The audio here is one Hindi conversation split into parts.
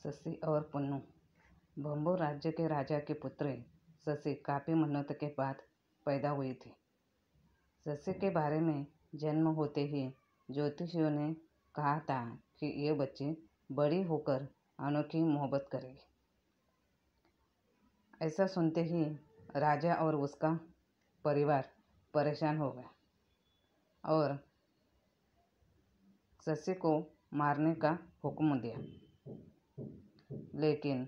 शशि और पुन्नू। भंबो राज्य के राजा की पुत्री शशि काफ़ी मेहनत के बाद पैदा हुई थी। शशि के बारे में जन्म होते ही ज्योतिषियों ने कहा था कि ये बच्ची बड़ी होकर अनोखी मोहब्बत करेगी। ऐसा सुनते ही राजा और उसका परिवार परेशान हो गया और शशि को मारने का हुक्म दिया। लेकिन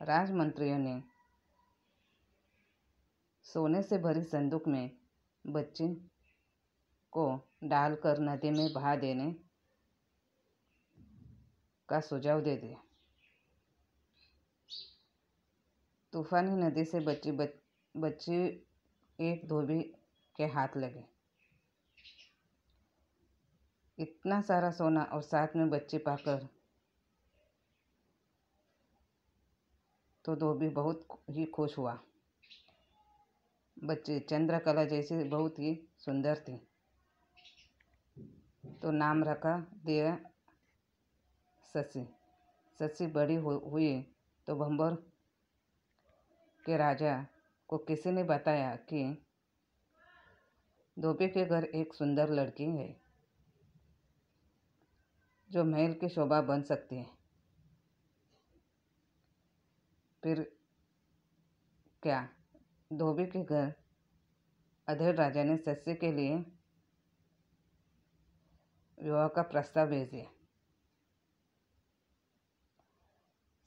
राजमंत्रियों ने सोने से भरी संदूक में बच्ची को डालकर नदी में बहा देने का सुझाव दे दिया। तूफानी नदी से बच्ची एक धोबी के हाथ लगी। इतना सारा सोना और साथ में बच्ची पाकर तो धोबी बहुत ही खुश हुआ। बच्ची चंद्रकला जैसी बहुत ही सुंदर थी, तो नाम रखा दिया शशि। शशि बड़ी हुई तो भंबर के राजा को किसी ने बताया कि धोबी के घर एक सुंदर लड़की है जो महल की शोभा बन सकती है। फिर क्या, धोबी के घर अधेड़ राजा ने शशि के लिए विवाह का प्रस्ताव भेज दिया।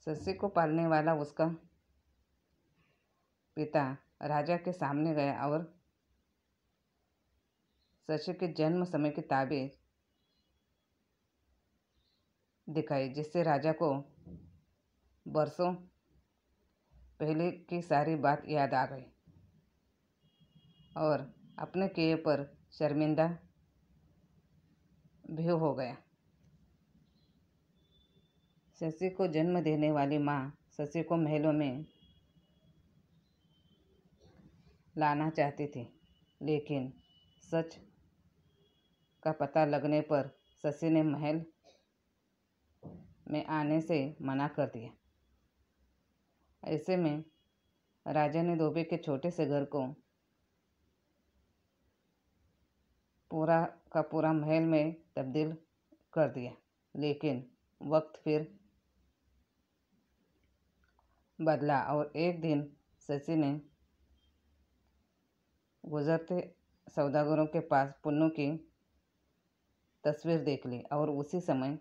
शशि को पालने वाला उसका पिता राजा के सामने गया और शशि के जन्म समय की ताबीज दिखाई, जिससे राजा को बरसों पहले की सारी बात याद आ गई और अपने किए पर शर्मिंदा भी हो गया। शशि को जन्म देने वाली माँ शशि को महलों में लाना चाहती थी, लेकिन सच का पता लगने पर शशि ने महल में आने से मना कर दिया। ऐसे में राजा ने धोबी के छोटे से घर को पूरा का पूरा महल में तब्दील कर दिया। लेकिन वक्त फिर बदला और एक दिन शशि ने गुजरते सौदागरों के पास पुन्नू की तस्वीर देख ली और उसी समय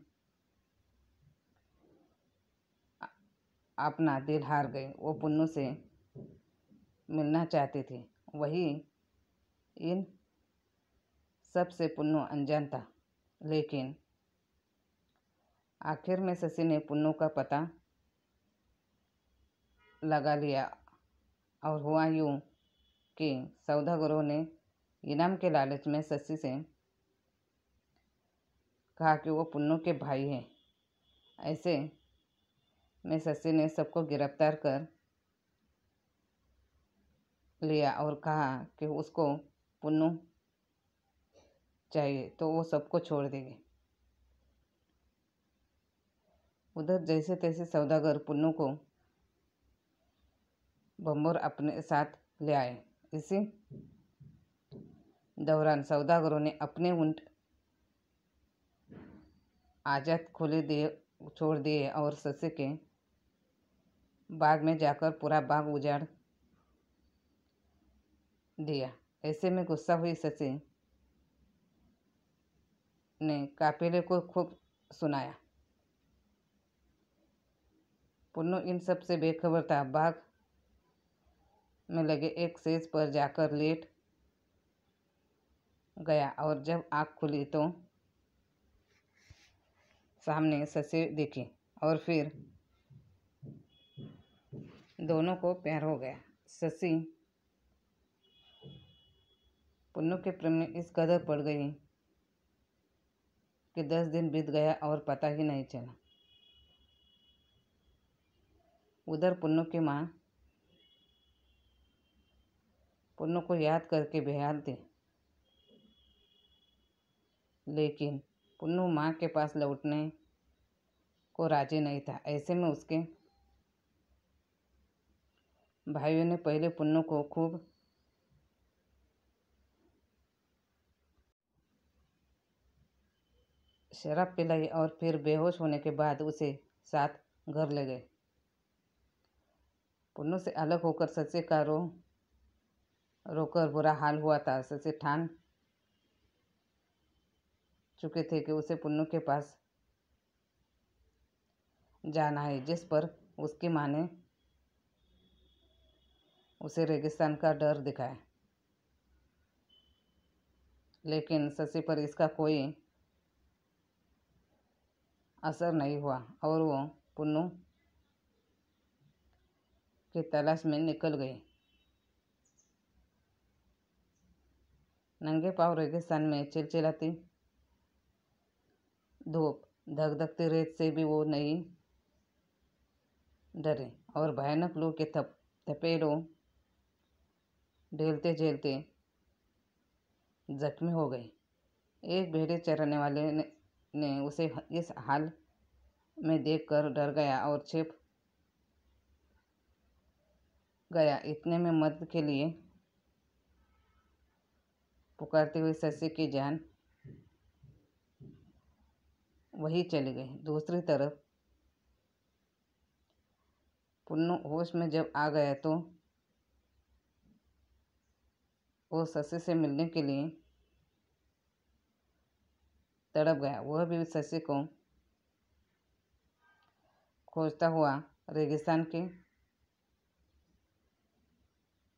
अपना दिल हार गई। वो पुन्नू से मिलना चाहती थी। वही इन सब से पुन्नू अनजान था, लेकिन आखिर में शशि ने पुन्नू का पता लगा लिया और हुआ यूं कि सौदागरों ने इनाम के लालच में शशि से कहा कि वो पुन्नू के भाई हैं। ऐसे में शशि ने सबको गिरफ्तार कर लिया और कहा कि उसको पुन्नू चाहिए तो वो सबको छोड़ देगी। उधर जैसे तैसे सौदागर पुन्नू को भंबोर अपने साथ ले आए। इसी दौरान सौदागरों ने अपने ऊंट आजाद छोड़ दिए और शशि के बाग में जाकर पूरा बाग उजाड़ दिया। ऐसे में गुस्सा हुई शशि ने काफिले को खूब सुनाया। पुन्नू इन सब से बेखबर था। बाग में लगे एक सेज पर जाकर लेट गया और जब आँख खुली तो सामने शशि दिखी और फिर दोनों को प्यार हो गया। शशि पुन्नू के प्रेम में इस कदर पड़ गई कि 10 दिन बीत गया और पता ही नहीं चला। उधर पुन्नू की माँ पुन्नू को याद करके बेहाल थी, लेकिन पुन्नू माँ के पास लौटने को राजी नहीं था। ऐसे में उसके भाइयों ने पहले पुन्नू को खूब शराब पिलाई और फिर बेहोश होने के बाद उसे साथ घर ले गए। पुन्नू से अलग होकर शशि का रोकर बुरा हाल हुआ था। शशि ठान चुके थे कि उसे पुन्नू के पास जाना है, जिस पर उसकी माँ ने उसे रेगिस्तान का डर दिखाया। लेकिन शशि पर इसका कोई असर नहीं हुआ और वो पुन्नू की तलाश में निकल गई। नंगे पांव रेगिस्तान में चिलचिलाती धूप, धकधकती रेत से भी वो नहीं डरे और भयानक लू के थपेड़ों ढेलते झेलते जख्मी हो गई। एक भेड़े चराने वाले ने उसे इस हाल में देखकर डर गया और छिप गया। इतने में मदद के लिए पुकारती हुई शशि की जान वही चली गई। दूसरी तरफ पुन्नू होश में जब आ गया तो वो शशि से मिलने के लिए तड़प गया। वह भी शशि को खोजता हुआ रेगिस्तान की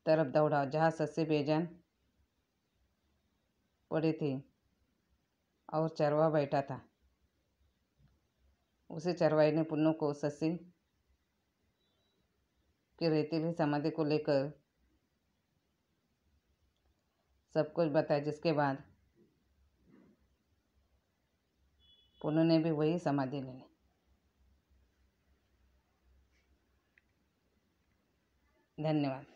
तरफ दौड़ा, जहाँ शशि बेजान पड़ी थी और चरवा बैठा था। उसी चरवाई ने पुन्नू को शशि की रेतीली समाधि को लेकर सब कुछ बताया, जिसके बाद पुन्नू ने भी वही समाधि ले ली। धन्यवाद।